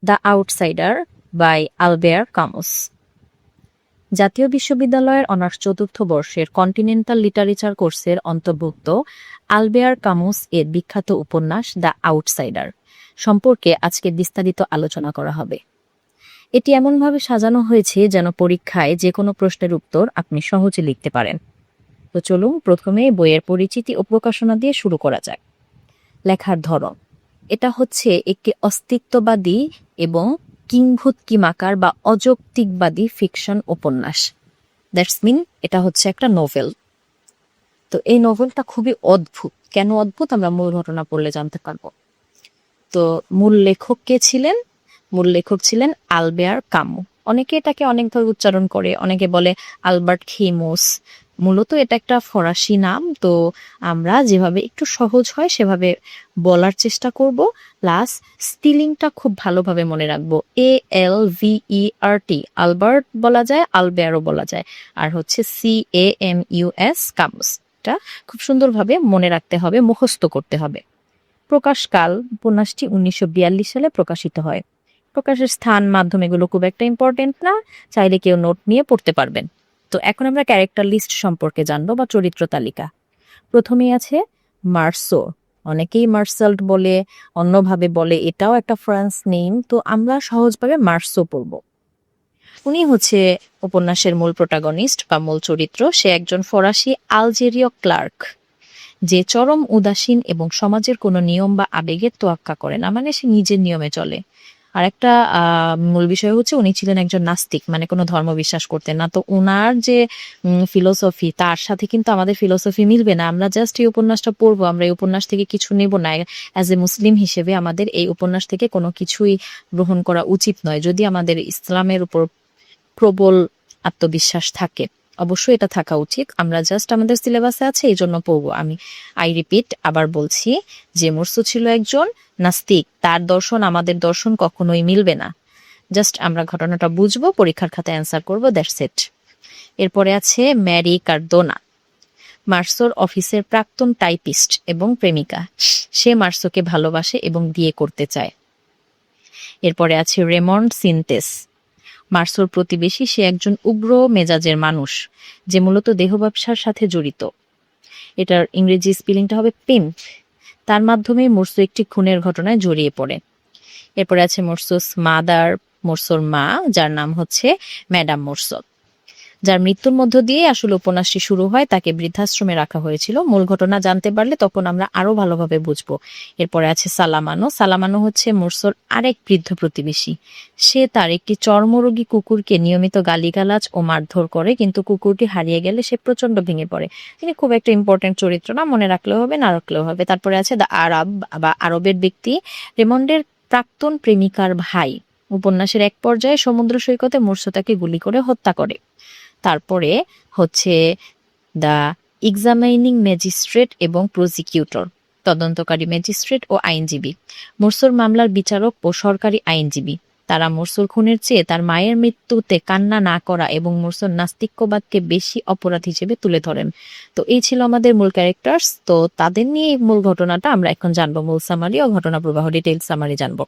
The outsider by Albert Camus. জাতীয় বিশ্ববিদ্যালয়ের honours চতুর্থ বর্ষের কন্টিনেন্টাল লিটারেচার কোর্সের অন্তর্ভুক্ত আলবেয়ার কামুস এর বিখ্যাত উপন্যাস দ্য আউটসাইডার সম্পর্কে আজকে বিস্তারিত আলোচনা করা হবে। এটি এমনভাবে সাজানো হয়েছে যেন পরীক্ষায় যে কোনো প্রশ্নের উত্তর আপনি সহজে লিখতে পারেন। তো চলুন প্রথমে বইয়ের পরিচিতি ও প্রকাশনা দিয়ে শুরু করা যাক। লেখার ধরন, এটা হচ্ছে একটি অস্তিত্ববাদী এবং কিংভূতকিমাকার বা অযৌক্তিকবাদী ফিকশন উপন্যাস। দ্যাটস মিন এটা হচ্ছে একটা নোভেল। তো এই নোভেলটা খুবই অদ্ভুত। কেন অদ্ভুত আমরা মূল ঘটনা পড়লে জানতে পারবো। তো মূল লেখক কে ছিলেন? মূল লেখক ছিলেন আলবেয়ার কামু। অনেকে এটাকে অনেকভাবে উচ্চারণ করে, অনেকে বলে আলবার্ট খেমুস। মূলত এটা একটা ফরাসি নাম, তো আমরা যেভাবে একটু সহজ হয় সেভাবে বলার চেষ্টা করব। প্লাস স্পেলিংটা খুব ভালোভাবে মনে রাখবো। ALVERT আলবার্ট বলা যায়, আলবেয়ারও বলা যায়, আর হচ্ছে CAMUS কামুস। এটা খুব সুন্দরভাবে মনে রাখতে হবে, মুখস্থ করতে হবে। প্রকাশকাল, উপন্যাসটি 1942 সালে প্রকাশিত হয়। প্রকাশের স্থান, মাধ্যম এগুলো খুব একটা ইম্পর্টেন্ট না, চাইলে কেউ নোট নিয়ে পড়তে পারবেন। তো এখন আমরা ক্যারেক্টার লিস্ট সম্পর্কে জানবো বা চরিত্র তালিকা। প্রথমেই আছে মার্সো। অনেকেই মার্সাল্ট বলে, অন্যভাবে বলে, এটাও একটা ফ্রান্স নেম, তো আমরা সহজভাবে মার্সো পড়ব। উনি হচ্ছে উপন্যাসের মূল প্রোটাগনিস্ট বা মূল চরিত্র। সে একজন ফরাসি আলজেরীয় ক্লার্ক যে চরম উদাসীন এবং সমাজের কোনো নিয়ম বা আবেগের তোয়াক্কা করে না, মানে সে নিজের নিয়মে চলে। আর একটা মূল বিষয় হচ্ছে উনি ছিলেন একজন নাস্তিক, মানে কোনো ধর্ম বিশ্বাস করতেন না। তো ওনার যে ফিলোসফি, তার সাথে কিন্তু আমাদের ফিলোসফি মিলবে না। আমরা জাস্ট এই উপন্যাসটা পড়বো, আমরা এই উপন্যাস থেকে কিছু নেব না। অ্যাজ এ মুসলিম হিসেবে আমাদের এই উপন্যাস থেকে কোনো কিছুই গ্রহণ করা উচিত নয়, যদি আমাদের ইসলামের উপর প্রবল আত্মবিশ্বাস থাকে। অবশ্যই এটা থাকা উচিত, আমরা জাস্ট আমাদের সিলেবাসে আছে এই জন্য পড়বো। আই রিপিট, আবার বলছি যে মুরসু ছিল একজন নাস্তিক, তার দর্শন আমাদের দর্শন কখনোই মিলবে না। জাস্ট আমরা ঘটনাটা বুঝবো, পরীক্ষার খাতায় অ্যান্সার করবো, দ্যাটস ইট। এরপরে আছে ম্যারি কার্দোনা, মার্সোর অফিসের প্রাক্তন টাইপিস্ট এবং প্রেমিকা। সে মার্সোকে ভালোবাসে এবং বিয়ে করতে চায়। এরপরে আছে রেমন্ড সিনতেস, মার্সোর প্রতিবেশী। সে একজন উগ্র মেজাজের মানুষ যে মূলত দেহ ব্যবসার সাথে জড়িত। এটার ইংরেজি স্পেলিংটা হবে পিম্প। তার মাধ্যমে মোরসো একটি খুনের ঘটনায় জড়িয়ে পড়ে। এরপরে আছে মোরসোস মাদার, মোরসোর মা, যার নাম হচ্ছে ম্যাডাম মোরসো, যার মৃত্যুর মধ্য দিয়ে আসলে উপন্যাসটি শুরু হয়। তাকে বৃদ্ধাশ্রমে রাখা হয়েছিল। মূল ঘটনা জানতে পারলে তখন আমরা আরো ভালোভাবে বুঝবো। এরপরে আছে সালামানো। সালামানো হচ্ছে মোরসোর আরেক বৃদ্ধ প্রতিবেশী। সে তার একটি চর্মরোগী কুকুরকে নিয়মিত গালিগালাজ ও মারধর করে, কিন্তু কুকুরটি হারিয়ে গেলে সে প্রচন্ড ভেঙে পড়ে। তিনি খুব একটা ইম্পর্টেন্ট চরিত্র না, মনে রাখলেও হবে না রাখলেও হবে। তারপরে আছে দ্য আরব বা আরবের ব্যক্তি, রেমন্ডের প্রাক্তন প্রেমিকার ভাই। উপন্যাসের এক পর্যায়ে সমুদ্র সৈকতে মোরসো তাকে গুলি করে হত্যা করে। তারপরে হচ্ছে দ্য এক্সামাইনিং ম্যাজিস্ট্রেট এবং প্রসিকিউটর, তদন্তকারী ম্যাজিস্ট্রেট ও আইনজীবী। মোরসোর মামলার বিচারক ও সরকারি আইনজীবী। তারা মোরসোর খুনের চেয়ে তার মায়ের মৃত্যুতে কান্না না করা এবং মোরসোর নাস্তিক্যবাদকে বেশি অপরাধ হিসেবে তুলে ধরেন। তো এই ছিল আমাদের মূল ক্যারেক্টার্স। তো তাদের নিয়ে মূল ঘটনাটা আমরা এখন জানবো। মূল সামারি ও ঘটনা প্রবাহ, ডিটেইলস সামারি জানবো।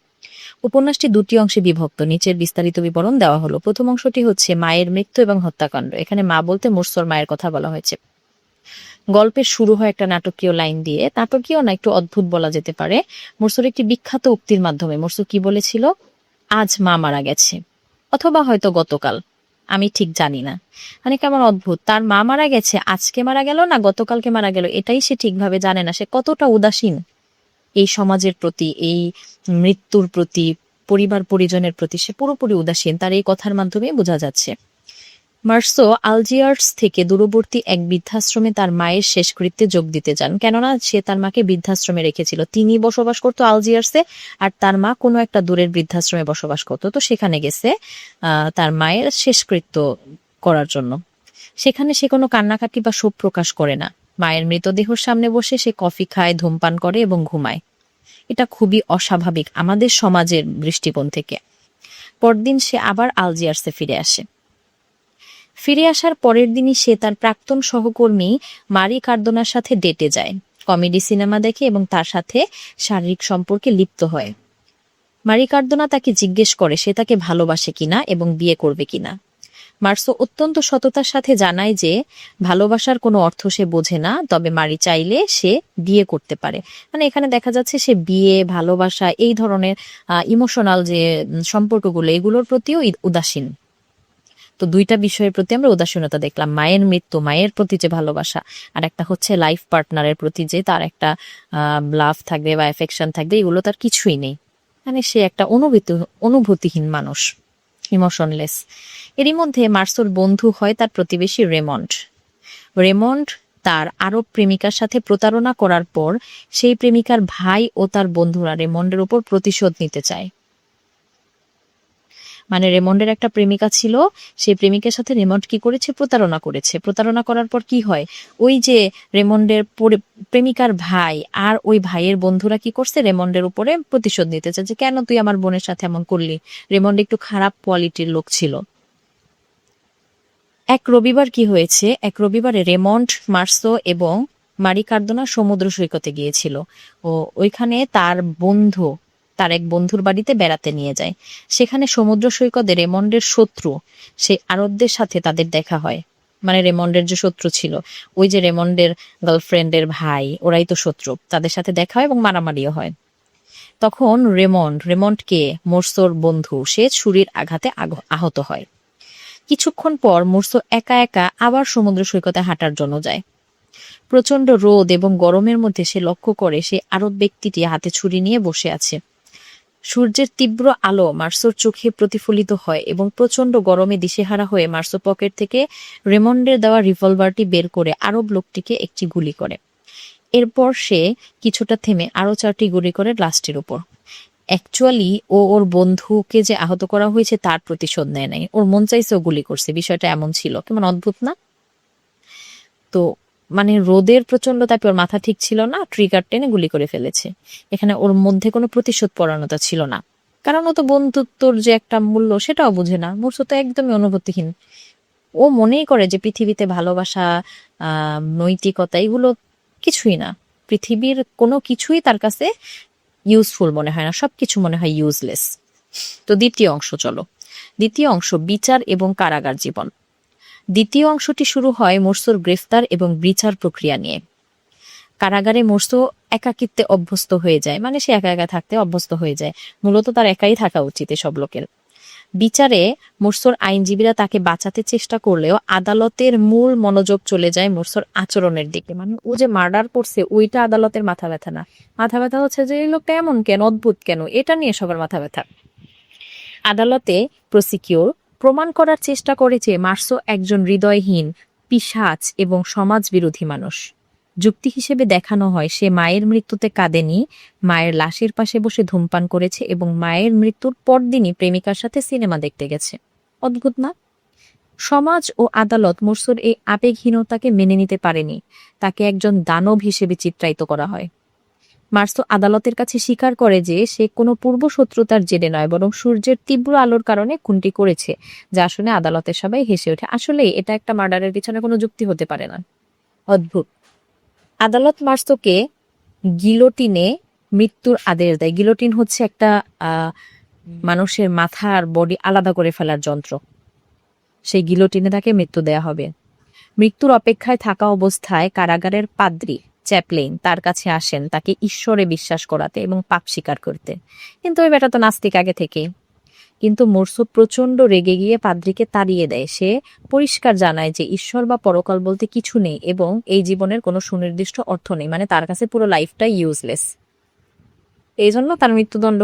উপন্যাসটি দুটি অংশে বিভক্ত, নিচের বিস্তারিত বিবরণ দেওয়া হলো। প্রথম অংশটি হচ্ছে মায়ের মৃত্যু এবং হত্যাকাণ্ড। এখানে মা বলতে মোরসোর মায়ের কথা বলা হয়েছে। গল্পের শুরু হয় একটা নাটকীয় লাইন দিয়ে, নাটকীয় না, একটু অদ্ভুত বলা যেতে পারে। মোরসোর একটি বিখ্যাত উক্তির মাধ্যমে। মোরসো কি বলেছিল? আজ মা মারা গেছে, অথবা হয়তো গতকাল, আমি ঠিক জানি না। মানে কেমন অদ্ভুত, তার মা মারা গেছে, আজকে মারা গেল না গতকালকে মারা গেল, এটাই সে ঠিকভাবে জানে না। সে কতটা উদাসীন এই সমাজের প্রতি, এই মৃত্যুর প্রতি, পরিবার পরিজনের প্রতি সে পুরোপুরি উদাসীন, তার এই কথার মাধ্যমে বোঝা যাচ্ছে। মার্সো আলজিয়ার্স থেকে দূরবর্তী এক বৃদ্ধাশ্রমে তার মায়ের শেষকৃত্যে যোগ দিতে যান, কেননা সে তার মাকে বৃদ্ধাশ্রমে রেখেছিল। তিনি বসবাস করতো আলজিয়ার্সে, আর তার মা কোনো একটা দূরের বৃদ্ধাশ্রমে বসবাস করতো। তো সেখানে গেছে তার মায়ের শেষকৃত্য করার জন্য। সেখানে সে কোনো কান্নাকাটি বা শোক প্রকাশ করে না। মায়ের মৃতদেহর সামনে বসে সে কফি খায়, ধূমপান করে এবং ঘুমায়। এটা খুবই অস্বাভাবিক আমাদের সমাজের দৃষ্টিকোণ থেকে। পরদিন সে আবার আলজিয়ার্সে ফিরে আসে। ফিরে আসার পরের দিনই সে তার প্রাক্তন সহকর্মী মারি কার্দোনার সাথে ডেটে যায়, কমেডি সিনেমা দেখে এবং তার সাথে শারীরিক সম্পর্কে লিপ্ত হয়। মারি কার্দোনা তাকে জিজ্ঞেস করে সে তাকে ভালোবাসে কিনা এবং বিয়ে করবে কিনা। মার্সো অত্যন্ত সততার সাথে জানায় যে ভালোবাসার কোনো অর্থ সে বোঝে না, তবে মারি চাইলে সে বিয়ে করতে পারে। মানে এখানে দেখা যাচ্ছে সে বিয়ে, ভালোবাসা, এই ধরনের ইমোশনাল যে সম্পর্কগুলো, এগুলোর প্রতিও উদাসীন। তো দুইটা বিষয়ের প্রতি আমরা উদাসীনতা দেখলাম, মায়ের মৃত্যু, মায়ের প্রতি যে ভালোবাসা, আর একটা হচ্ছে লাইফ পার্টনারের প্রতি যে তার একটা লাভ থাকবে বা এফেকশন থাকবে, এগুলো তার কিছুই নেই। মানে সে একটা অনুভূতিহীন মানুষ, ইমোশনলেস। এরই মধ্যে মার্সোর বন্ধু হয় তার প্রতিবেশী রেমন্ড। রেমন্ড তার আরব প্রেমিকার সাথে প্রতারণা করার পর সেই প্রেমিকার ভাই ও তার বন্ধুরা রেমন্ডের উপর প্রতিশোধ নিতে চায়। মানে রেমন্ডের একটা প্রেমিকা ছিল, সেই প্রেমিকের সাথে রেমন্ড কি করেছে, প্রতারণা করেছে। প্রতারণা করার পর কি হয়, ওই যে রেমন্ডের প্রেমিকার ভাই আর ওই ভাইয়ের বন্ধুরা কি করছে, রেমন্ডের উপরে প্রতিশোধ নিতে চায় যে কেন তুই আমার বোনের সাথে এমন করলি। রেমন্ড একটু খারাপ কোয়ালিটির লোক ছিল। এক রবিবার কি হয়েছে, এক রবিবারে রেমন্ড, মার্সো এবং মারি কার্দোনা সমুদ্র সৈকতে গিয়েছিল। ও ওইখানে তার বন্ধু তার এক বন্ধুর বাড়িতে বেড়াতে নিয়ে যায়। সেখানে সমুদ্র সৈকতে রেমন্ডের শত্রু সেই আরবদের সাথে তাদের দেখা হয়। মানে রেমন্ডের যে শত্রু ছিল, ওই যে রেমন্ডের গার্লফ্রেন্ডের ভাই, ওরাই তো শত্রু, তাদের সাথে দেখা হয় এবং মারামারিও হয়। তখন রেমন্ডকে মোর্সোর বন্ধু সে ছুরির আঘাতে আহত হয়। কিছুক্ষণ পর মুর্সো একা একা আবার সমুদ্র সৈকতে হাঁটার জন্য যায়। প্রচন্ড রোদ এবং গরমের মধ্যে সে লক্ষ্য করে সে আরব ব্যক্তিটি হাতে ছুরি নিয়ে বসে আছে। সূর্যের তীব্র আলো মার্সোর চোখে প্রতিফলিত হয় এবং প্রচন্ড গরমে দিশেহারা হয়ে মার্সো পকেট থেকে রেমন্ডের দেওয়া রিভলভারটি বের করে আরব লোকটিকে একটি গুলি করে। এরপর সে কিছুটা থেমে আরো 4টি গুলি করে লাস্টের উপর। অ্যাকচুয়ালি ওর বন্ধুকে যে আহত করা হয়েছে তার প্রতিশোধ নেয় নাই, ওর মন চাইছে ও গুলি করছে। বিষয়টা এমন ছিল, কেমন অদ্ভুত না? তো মানে রোদের প্রচন্ড তাপে ওর মাথা ঠিক ছিল না, ট্রিগার টেনে গুলি করে ফেলেছে। এখানে ওর মধ্যে কোনো প্রতিশোধ পরায়ণতা ছিল না, কারণ ও তো বন্ধুত্বর যে একটা মূল্য সেটাও বুঝে না। মুর্সো তো একদমই অনুভূতিহীন। ও মনেই করে যে পৃথিবীতে ভালোবাসা, নৈতিকতা, এগুলো কিছুই না। পৃথিবীর কোনো কিছুই তার কাছে ইউজফুল মনে হয় না, সবকিছু মনে হয় ইউজলেস। তো দ্বিতীয় অংশ চলো। দ্বিতীয় অংশ বিচার এবং কারাগার জীবন। দ্বিতীয় অংশটি শুরু হয় মোর্সোর গ্রেফতার এবং বিচার প্রক্রিয়া নিয়ে। কারাগারে মোর্সো একাকিত্বে অভ্যস্ত হয়ে যায়, মানে সে একা একা থাকতে অভ্যস্ত হয়ে যায়। মূলত তার একাই থাকা উচিত এসব লোকের। বিচারে মোর্সোর আইনজীবীরা তাকে বাঁচাতে চেষ্টা করলেও আদালতের মূল মনোযোগ চলে যায় মোর্সোর আচরণের দিকে। মানে ও যে মার্ডার করছে ওইটা আদালতের মাথা ব্যথা না, মাথা ব্যথা হচ্ছে যে এই লোকটা এমন কেন, অদ্ভুত কেন, এটা নিয়ে সবার মাথা ব্যথা। আদালতে প্রসিকিউর প্রমাণ করার চেষ্টা করেছে মার্সো একজন হৃদয়হীন, পিশাচ এবং সমাজ বিরোধী মানুষ। যুক্তি হিসেবে দেখানো হয় সে মায়ের মৃত্যুতে কাঁদেনি, মায়ের লাশের পাশে বসে ধূমপান করেছে এবং মায়ের মৃত্যুর পরদিনই প্রেমিকার সাথে সিনেমা দেখতে গেছে। অদ্ভুত না? সমাজ ও আদালত মোর্সোর এই আবেগহীনতাকে মেনে নিতে পারেনি, তাকে একজন দানব হিসেবে চিত্রায়িত করা হয়। মার্সো আদালতের কাছে স্বীকার করে যে সে কোনো পূর্ব শত্রুতার জেরে নয়, বরং সূর্যের তীব্র আলোর কারণে খুনটি করেছে, যা শুনে আদালতের সবাই হেসে ওঠে। আসলে এটা একটা মার্ডারের পিছনে কোনো যুক্তি হতে পারে না, অদ্ভুত। আদালত মার্সোকে গিলোটিনে মৃত্যুর আদেশ দেয়। গিলোটিন হচ্ছে একটা মানুষের মাথা আর বডি আলাদা করে ফেলার যন্ত্র। সেই গিলোটিনে তাকে মৃত্যু দেয়া হবে। মৃত্যুর অপেক্ষায় থাকা অবস্থায় কারাগারের পাদ্রী চ্যাপলিন তার কাছে আসেন তাকে ঈশ্বরে বিশ্বাস করাতে এবং পাপ স্বীকার করতে। কিন্তু ওই বেটা তো নাস্তিক আগে থেকে। কিন্তু মোর্সো প্রচন্ড রেগে গিয়ে পাদ্রীকে তাড়িয়ে দেয়। সে পরিষ্কার জানায় যে ঈশ্বর বা পরকাল বলতে কিছু নেই এবং এই জীবনের কোনো সুনির্দিষ্ট অর্থ নেই। মানে তার কাছে পুরো লাইফটাই ইউজলেস। এই জন্য তার মৃত্যুদণ্ড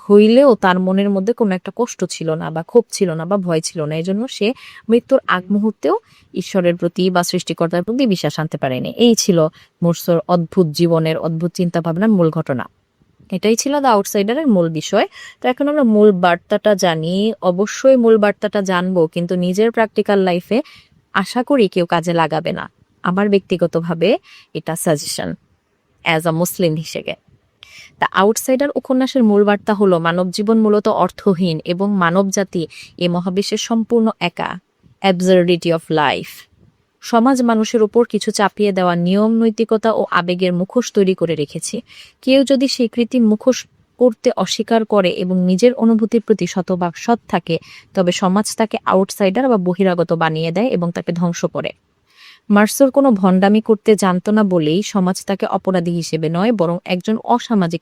হইলেও তার মনের মধ্যে কোনো একটা কষ্ট ছিল না বা ক্ষোভ ছিল না বা ভয় ছিল না। এই জন্য সে মৃত্যুর আগ মুহূর্তেও ঈশ্বরের প্রতি বা সৃষ্টিকর্তার প্রতি বিশ্বাস আনতে পারেনি। এই ছিল মোর্সোর অদ্ভুত জীবনের, অদ্ভুত চিন্তা ভাবনার মূল ঘটনা। এটাই ছিল দ্য আউটসাইডারের মূল বিষয়। তো এখন আমরা মূল বার্তাটা জানি, অবশ্যই মূল বার্তাটা জানবো, কিন্তু নিজের প্র্যাকটিক্যাল লাইফে আশা করি কেউ কাজে লাগাবে না। আমার ব্যক্তিগতভাবে এটা সাজেশন অ্যাজ আ মুসলিম হিসেবে। দ্য আউটসাইডার উপন্যাসের মূল বার্তা হলো মানব জীবন মূলত অর্থহীন এবং মানব জাতি এই মহাবিশ্বের সম্পূর্ণ একা। অ্যাবসার্ডিটি অফ লাইফ। সমাজ মানুষের উপর কিছু চাপিয়ে দেওয়া নিয়ম, নৈতিকতা ও আবেগের মুখোশ তৈরি করে রেখেছে। কেউ যদি সেই কৃত্রিম মুখোশ করতে অস্বীকার করে এবং নিজের অনুভূতির প্রতি শতভাগ সৎ থাকে, তবে সমাজ তাকে আউটসাইডার বা বহিরাগত বানিয়ে দেয় এবং তাকে ধ্বংস করে। মার্সোর কোনো ভণ্ডামি করতে জানতো না বলেই সমাজ তাকে অপরাধী হিসেবে নয়, বরং একজন অসামাজিক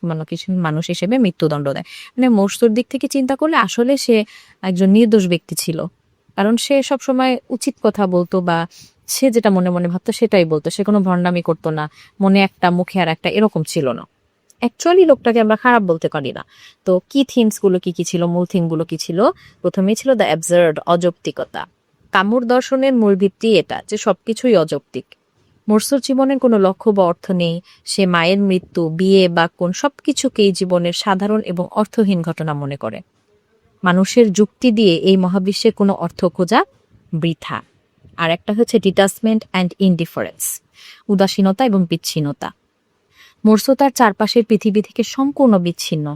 মানুষ হিসেবে মৃত্যুদণ্ড দেয়। মানে মার্সোর দিক থেকে চিন্তা করলে আসলে সে একজন নির্দোষ ব্যক্তি ছিল, কারণ সে সবসময় উচিত কথা বলতো বা সে যেটা মনে মনে ভাবতো সেটাই বলতো। সে কোনো ভণ্ডামি করতো না, মনে একটা মুখে আর একটা এরকম ছিল না। অ্যাকচুয়ালি লোকটাকে আমরা খারাপ বলতে পারি না। তো কি থিমস গুলো কি ছিল, মূল থিম গুলো কি ছিল? প্রথমেই ছিল দ্য অ্যাবসার্ড, অযৌক্তিকতা। কামুর দর্শনের মূল ভিত্তি এটা যে সবকিছুই অযৌক্তিক। মোরসোর জীবনের কোনো লক্ষ্য বা অর্থ নেই। সে মায়ের মৃত্যু, বিয়ে বা কোন সবকিছুকেই জীবনের সাধারণ এবং অর্থহীন ঘটনা মনে করে। মানুষের যুক্তি দিয়ে এই মহাবিশ্বে কোনো অর্থ খোঁজা বৃথা। আর একটা হচ্ছে ডিটাচমেন্ট অ্যান্ড ইনডিফারেন্স, উদাসীনতা এবং বিচ্ছিন্নতা। মোরসো তার চারপাশের পৃথিবী থেকে সম্পূর্ণ বিচ্ছিন্ন।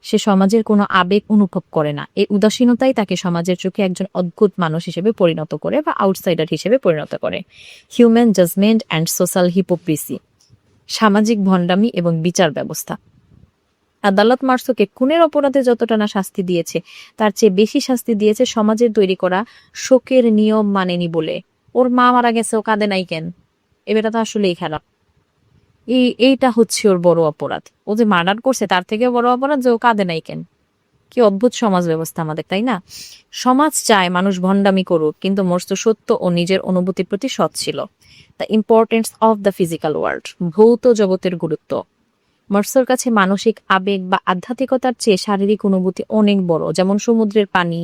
সে সমাজের কোনো আবেগ অনুভব করে না। এই উদাসীনতাই তাকে সমাজের চোখে একজন অদ্ভুত মানুষ হিসেবে পরিণত করে বা আউটসাইডার হিসেবে পরিণত করে। Human judgement and social hypocrisy, সামাজিক ভণ্ডামি এবং বিচার ব্যবস্থা। আদালত মার্সোকে খুনের অপরাধে যতটা না শাস্তি দিয়েছে, তার চেয়ে বেশি শাস্তি দিয়েছে সমাজের তৈরি করা শোকের নিয়ম মানেনি বলে। ওর মা মারা গেছে, ও কাঁদে নাই কেন? এবারে তো আসলেই খারাপ। এইটা হচ্ছে ওর বড় অপরাধ। ও যে মার্ডার করছে তার থেকে বড় অপরাধ যে ও কাঁদে নাই কেন। কি অদ্ভুত সমাজ ব্যবস্থা আমাদের, তাই না? সমাজ চায় মানুষ ভণ্ডামি করুক, কিন্তু মোরসো সত্য ও নিজের অনুভূতির প্রতি সৎ ছিল। The importance of the physical world, ভৌত জগতের গুরুত্ব। মর্সোর কাছে মানসিক আবেগ বা আধ্যাত্মিকতার চেয়ে শারীরিক অনুভূতি অনেক বড়, যেমন সমুদ্রের পানি,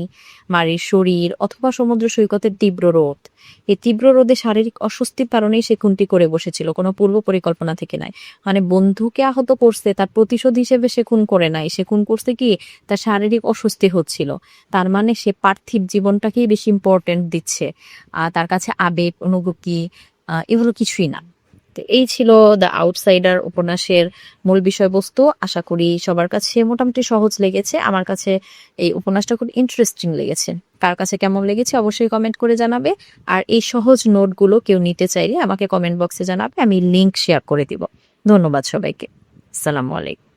মারির শরীর অথবা সমুদ্র সৈকতের তীব্র রোদ। এই তীব্র রোদে শারীরিক অস্বস্তির কারণেই সে খুনটি করে বসেছিল, কোনো পূর্ব পরিকল্পনা থেকে নাই। মানে বন্ধুকে আহত করছে, তার প্রতিশোধ হিসেবে সে খুন করে নাই। সে খুন করছে কি, তার শারীরিক অস্বস্তি হচ্ছিল। তার মানে সে পার্থিব জীবনটাকেই বেশি ইম্পর্টেন্ট দিচ্ছে। তার কাছে আবেগ অনুভূতি এগুলো কিছুই না। তো এই ছিল দ্য আউটসাইডার উপন্যাসের মূল বিষয়বস্তু। আশা করি সবার কাছে মোটামুটি সহজ লেগেছে। আমার কাছে এই উপন্যাসটা খুব ইন্টারেস্টিং লেগেছে। কার কাছে কেমন লেগেছে অবশ্যই কমেন্ট করে জানাবে। আর এই সহজ নোটগুলো কেউ নিতে চাইলে আমাকে কমেন্ট বক্সে জানাবে, আমি লিংক শেয়ার করে দিব। ধন্যবাদ সবাইকে। আসসালামু আলাইকুম।